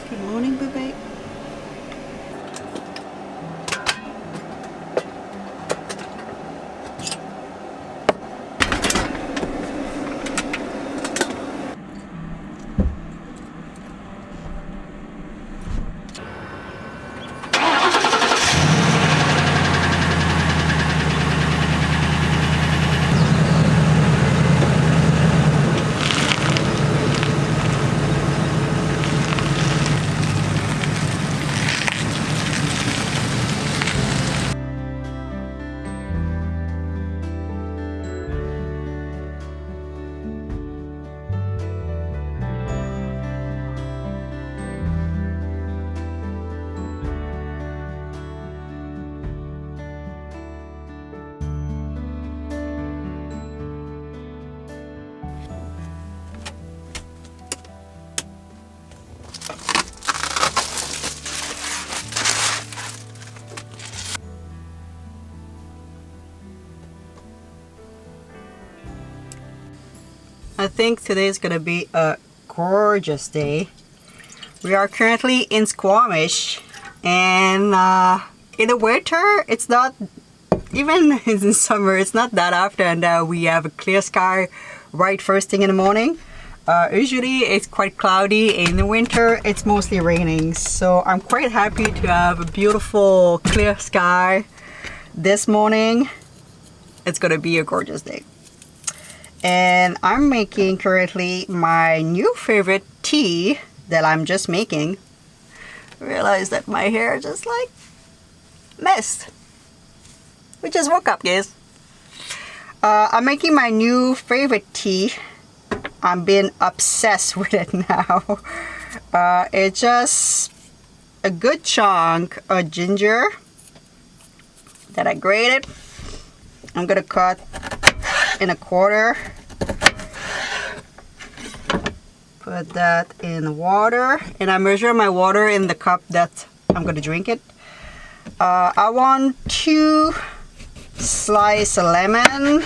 Good morning, baby. I think today is gonna be a gorgeous day. We are currently in Squamish, and in the winter it's not, even in summer it's not that often that we have a clear sky right first thing in the morning. Usually it's quite cloudy. In the winter it's mostly raining, so I'm quite happy to have a beautiful clear sky this morning. It's gonna be a gorgeous day. And I'm making currently my new favorite tea that I'm just making. I realized that my hair just like messed. We just woke up, guys. I'm making my new favorite tea. I'm being obsessed with it now. It's just a good chunk of ginger that I grated. I'm gonna cut in a quarter. Put that in water, and I measure my water in the cup that I'm gonna drink it. I want 2 slices of lemon.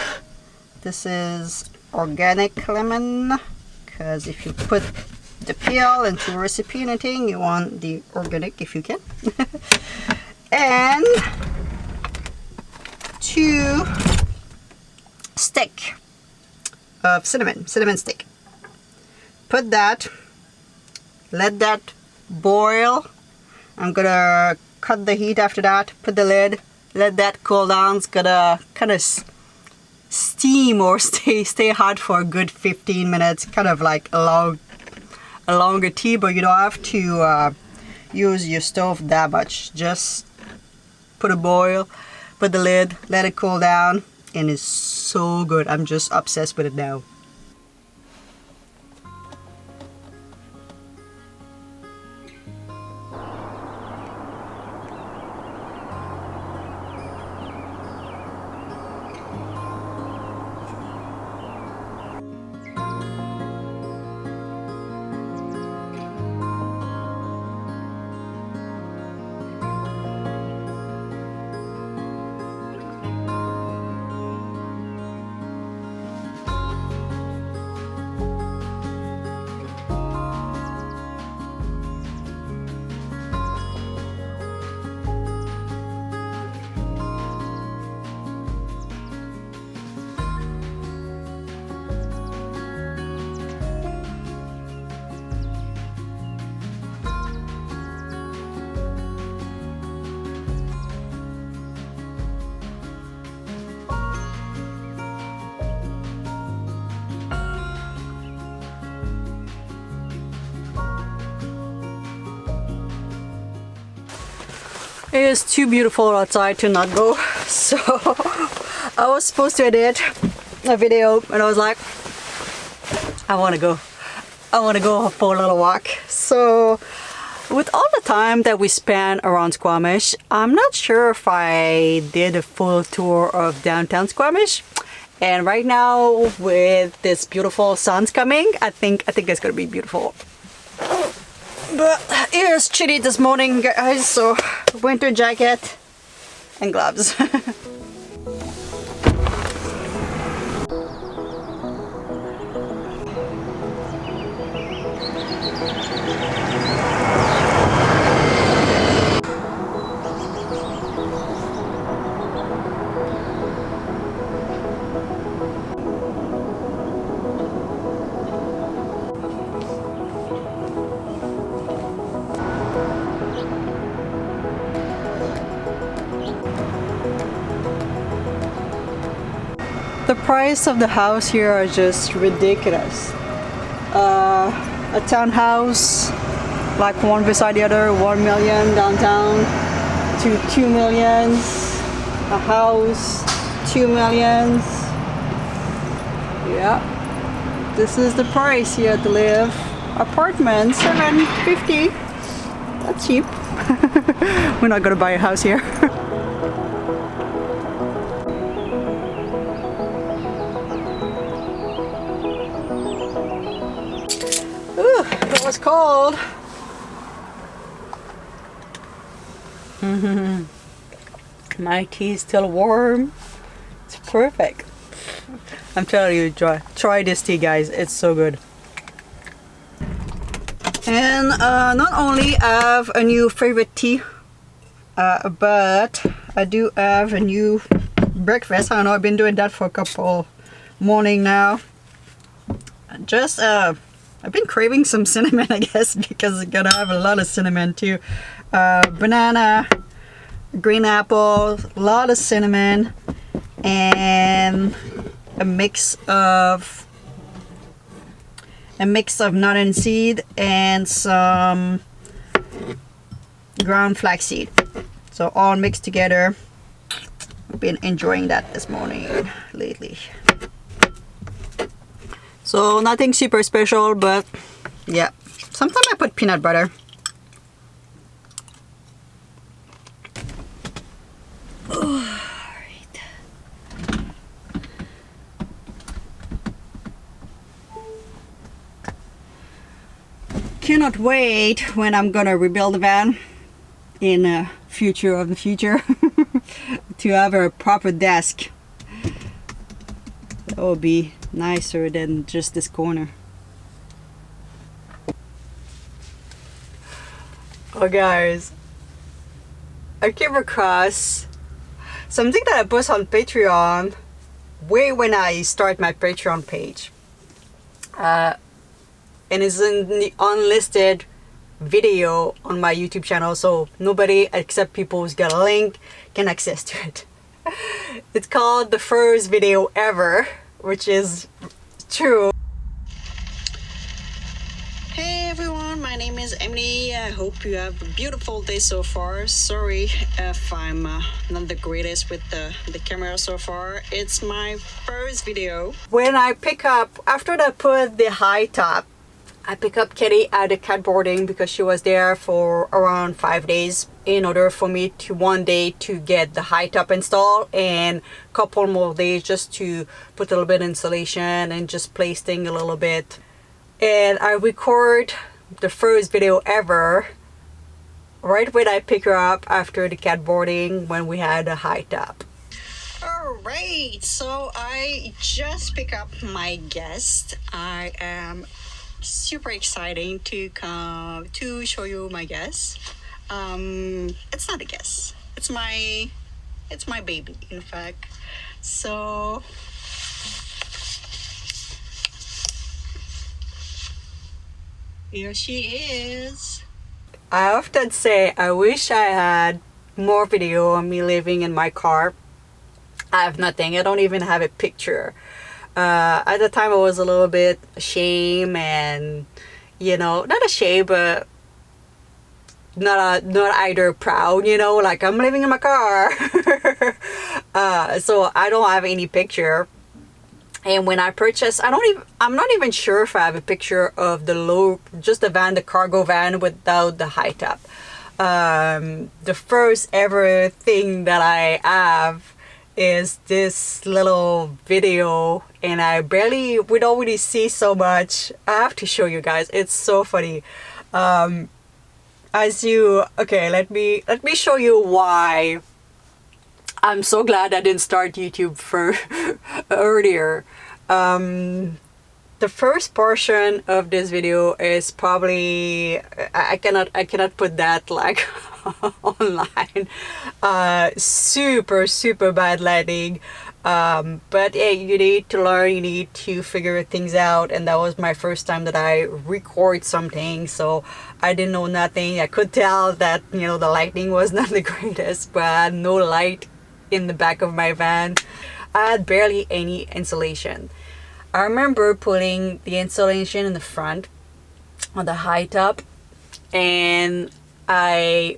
This is organic lemon, because if you put the peel into a recipe and anything, you want the organic if you can. And 2 stick of cinnamon stick. Put that, let that boil. I'm gonna cut the heat after that, put the lid, let that cool down. It's gonna kind of steam or stay hot for a good 15 minutes, kind of like a longer tea, but you don't have to use your stove that much. Just put a boil, put the lid, let it cool down, and it's so good. I'm just obsessed with it now. It is too beautiful outside to not go, so I was supposed to edit a video and I was like, I want to go for a little walk. So with all the time that we spent around Squamish, I'm not sure if I did a full tour of downtown Squamish. And right now with this beautiful sun's coming, I think it's gonna be beautiful. But it is chilly this morning, guys, so winter jacket and gloves. the price of the house here are just ridiculous. A townhouse, like one beside the other, 1 million downtown to 2 millions. A house, 2 millions. Yeah, this is the price here to live. Apartment, 750. That's cheap. We're not gonna buy a house here. Ooh, that was cold. My tea is still warm. It's perfect. I'm telling you, try this tea, guys. It's so good. And not only have a new favorite tea, but I do have a new breakfast. I don't know, I've been doing that for a couple morning now. Just I've been craving some cinnamon, I guess, because it's gonna have a lot of cinnamon too. Banana, green apple, a lot of cinnamon, and a mix of nut and seed and some ground flaxseed. So all mixed together. I've been enjoying that this morning lately. So nothing super special, but yeah. Sometimes I put peanut butter. Cannot wait when I'm gonna rebuild the van in the future of the future to have a proper desk. That will be nicer than just this corner. Oh guys, I came across something that I post on Patreon way when I start my Patreon page. And it's in the unlisted video on my YouTube channel, so nobody except people who's got a link can access to it. It's called the first video ever, which is true. Hey everyone, my name is Emily. I hope you have a beautiful day so far. Sorry if I'm not the greatest with the camera so far. It's my first video. When I pick up, after I put the high top, I pick up Kitty at the cat boarding because she was there for around 5 days in order for me to one day to get the high top installed and a couple more days just to put a little bit of insulation and just place things a little bit. And I record the first video ever right when I pick her up after the cat boarding when we had a high top. Alright, so I just pick up my guest. I am super exciting to come to show you my guest. It's not a guest, it's my baby, in fact. So here she is. I often say I wish I had more video of me living in my car. I have nothing. I don't even have a picture. At the time I was a little bit ashamed, and you know, not ashamed, but not either proud, you know, like I'm living in my car. So I don't have any picture. And when I purchased, I'm not even sure if I have a picture of just the van, the cargo van without the high top. The first ever thing that I have is this little video, and we don't really see so much. I have to show you guys, it's so funny. Okay, let me show you why I'm so glad I didn't start YouTube for earlier. The first portion of this video is probably I cannot put that like online. Super bad lighting. But yeah, you need to learn, you need to figure things out, and that was my first time that I record something, so I didn't know nothing. I could tell that, you know, the lighting was not the greatest, but I had no light in the back of my van. I had barely any insulation. I remember putting the insulation in the front on the high top, and I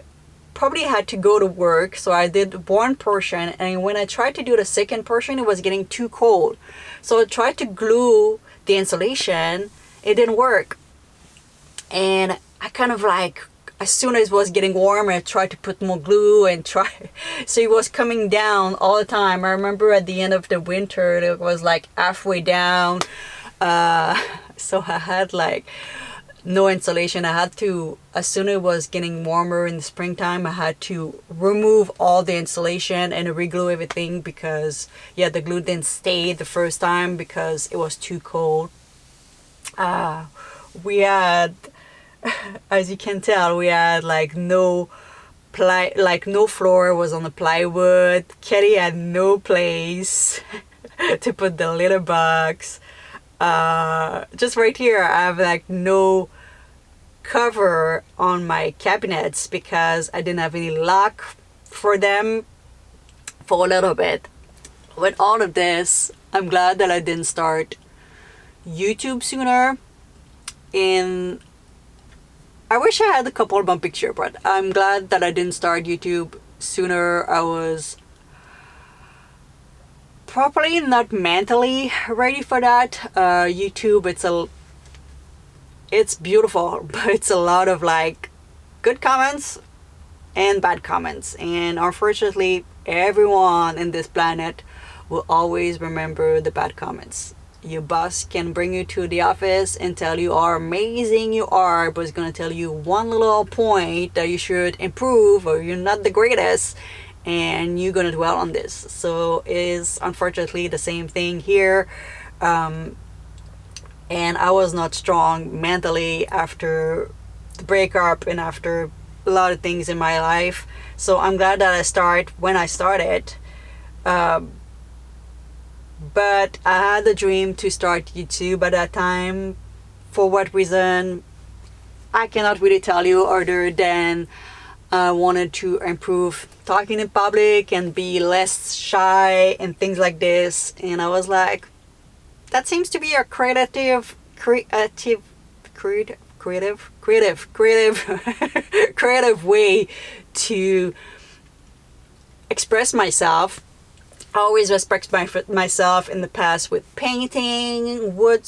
probably had to go to work, so I did one portion, and when I tried to do the second portion, it was getting too cold. So I tried to glue the insulation, it didn't work. And I kind of like, as soon as it was getting warmer, I tried to put more glue and try. So it was coming down all the time. I remember at the end of the winter, it was like halfway down. So I had like no insulation. I had to, as soon as it was getting warmer in the springtime, I had to remove all the insulation and re-glue everything because, yeah, the glue didn't stay the first time because it was too cold. We had, as you can tell, we had like no floor was on the plywood. Kelly had no place to put the litter box. Just right here, I have like no cover on my cabinets because I didn't have any lock for them for a little bit. With all of this, I'm glad that I didn't start YouTube sooner. And I wish I had a couple of my picture, but I'm glad that I didn't start YouTube sooner. I was probably not mentally ready for that. YouTube, it's beautiful, but it's a lot of like good comments and bad comments. And unfortunately, everyone in this planet will always remember the bad comments. Your boss can bring you to the office and tell you how amazing you are, but it's going to tell you one little point that you should improve or you're not the greatest, and you're going to dwell on this. So it is unfortunately the same thing here. And I was not strong mentally after the breakup and after a lot of things in my life. So I'm glad that I started when I started. But I had a dream to start YouTube at that time. For what reason, I cannot really tell you, other than I wanted to improve talking in public and be less shy and things like this. And I was like, that seems to be a creative way to express myself. I always respect myself in the past with painting, wood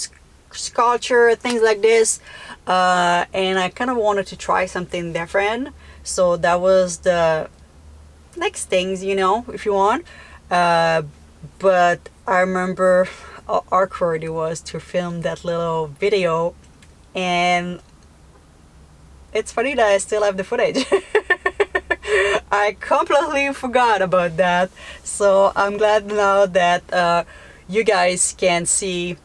sculpture, things like this. And I kind of wanted to try something different. So that was the next things, you know, if you want. But I remember how awkward it was to film that little video. And it's funny that I still have the footage. I completely forgot about that. So I'm glad now that you guys can see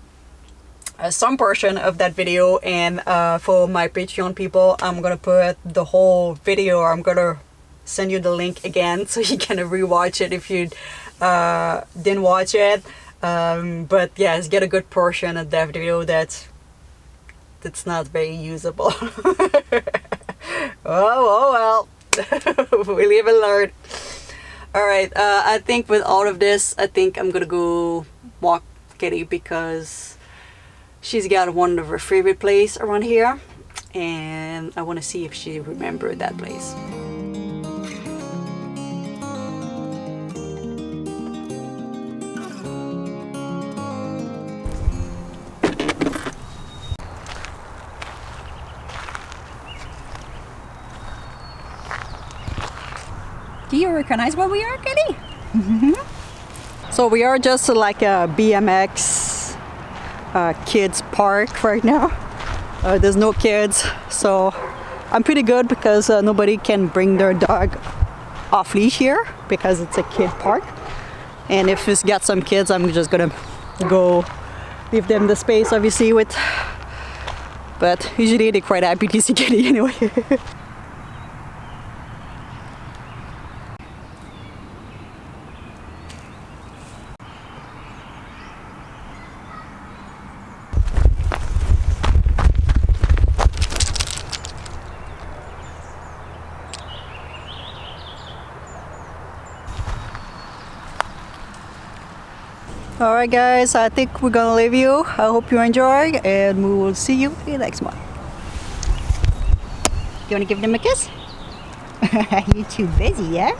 some portion of that video. And for my Patreon people, I'm gonna put the whole video. I'm gonna send you the link again so you can rewatch it if you didn't watch it. But yes, get a good portion of that video that's not very usable. Oh well. We live and learn. Alright, I think with all of this, I think I'm gonna go walk Kitty because she's got one of her favorite place around here, and I want to see if she remembers that place. Do you recognize where we are, Kitty? Mm-hmm. So we are just like a BMX kids park right now. There's no kids, so I'm pretty good because nobody can bring their dog off leash here because it's a kid park. And if it's got some kids, I'm just gonna go leave them the space, obviously, with. But usually they're quite happy to see Kitty anyway. Alright guys, I think we're gonna leave you. I hope you enjoy, and we will see you in the next one. You wanna give them a kiss? You're too busy, yeah?